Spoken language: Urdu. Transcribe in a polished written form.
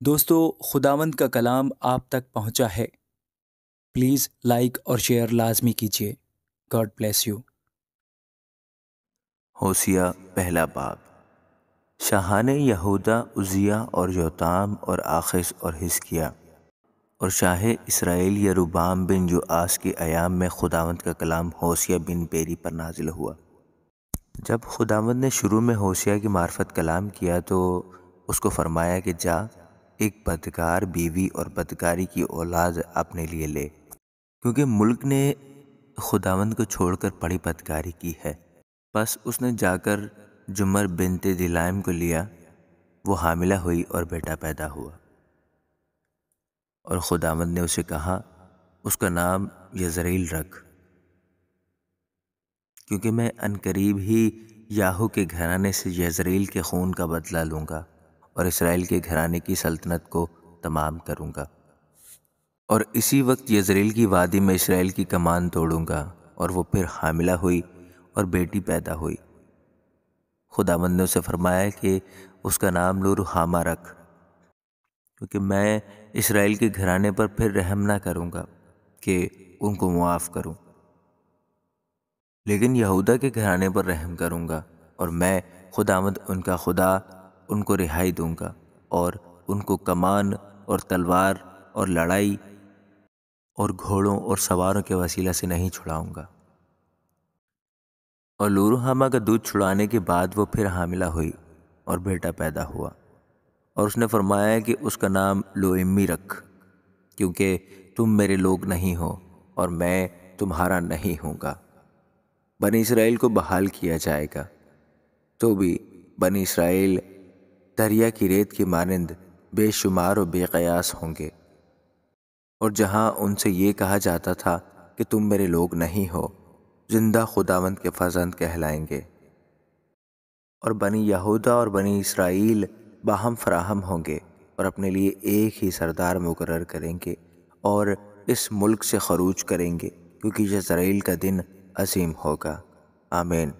دوستو، خداوند کا کلام آپ تک پہنچا ہے۔ پلیز لائک اور شیئر لازمی کیجیے۔ God bless you. ہوسیہ پہلا باب۔ شاہان یہودا عزیہ اور یوتام اور آخس اور حزقیہ اور شاہ اسرائیل یروبعام بن یوآس کے ایام میں خداوند کا کلام ہوسیہ بن بیری پر نازل ہوا۔ جب خداوند نے شروع میں ہوسیہ کی معرفت کلام کیا تو اس کو فرمایا کہ جا ایک بدکار بیوی اور بدکاری کی اولاد اپنے لیے لے، کیونکہ ملک نے خداوند کو چھوڑ کر بڑی بدکاری کی ہے۔ بس اس نے جا کر جمر بنت دلائم کو لیا، وہ حاملہ ہوئی اور بیٹا پیدا ہوا۔ اور خداوند نے اسے کہا اس کا نام یزرعیل رکھ، کیونکہ میں عنقریب ہی یاہو کے گھرانے سے یزرعیل کے خون کا بدلہ لوں گا اور اسرائیل کے گھرانے کی سلطنت کو تمام کروں گا، اور اسی وقت یزرعیل کی وادی میں اسرائیل کی کمان توڑوں گا۔ اور وہ پھر حاملہ ہوئی اور بیٹی پیدا ہوئی۔ خداوند نے اسے فرمایا کہ اس کا نام لورحامہ رکھ، کیونکہ میں اسرائیل کے گھرانے پر پھر رحم نہ کروں گا کہ ان کو معاف کروں، لیکن یہودا کے گھرانے پر رحم کروں گا، اور میں خداوند ان کا خدا ان کو رہائی دوں گا، اور ان کو کمان اور تلوار اور لڑائی اور گھوڑوں اور سواروں کے وسیلہ سے نہیں چھڑاؤں گا۔ اور لورحامہ کا دودھ چھڑانے کے بعد وہ پھر حاملہ ہوئی اور بیٹا پیدا ہوا، اور اس نے فرمایا کہ اس کا نام لوئمی رکھ، کیونکہ تم میرے لوگ نہیں ہو اور میں تمہارا نہیں ہوں گا۔ بنی اسرائیل کو بحال کیا جائے گا، تو بھی بنی اسرائیل دریا کی ریت کی مانند بے شمار و بے قیاس ہوں گے۔ اور جہاں ان سے یہ کہا جاتا تھا کہ تم میرے لوگ نہیں ہو، زندہ خداوند کے فرزند کہلائیں گے۔ اور بنی یہودا اور بنی اسرائیل باہم فراہم ہوں گے اور اپنے لیے ایک ہی سردار مقرر کریں گے اور اس ملک سے خروج کریں گے، کیونکہ یزرعیل کا دن عظیم ہوگا۔ آمین۔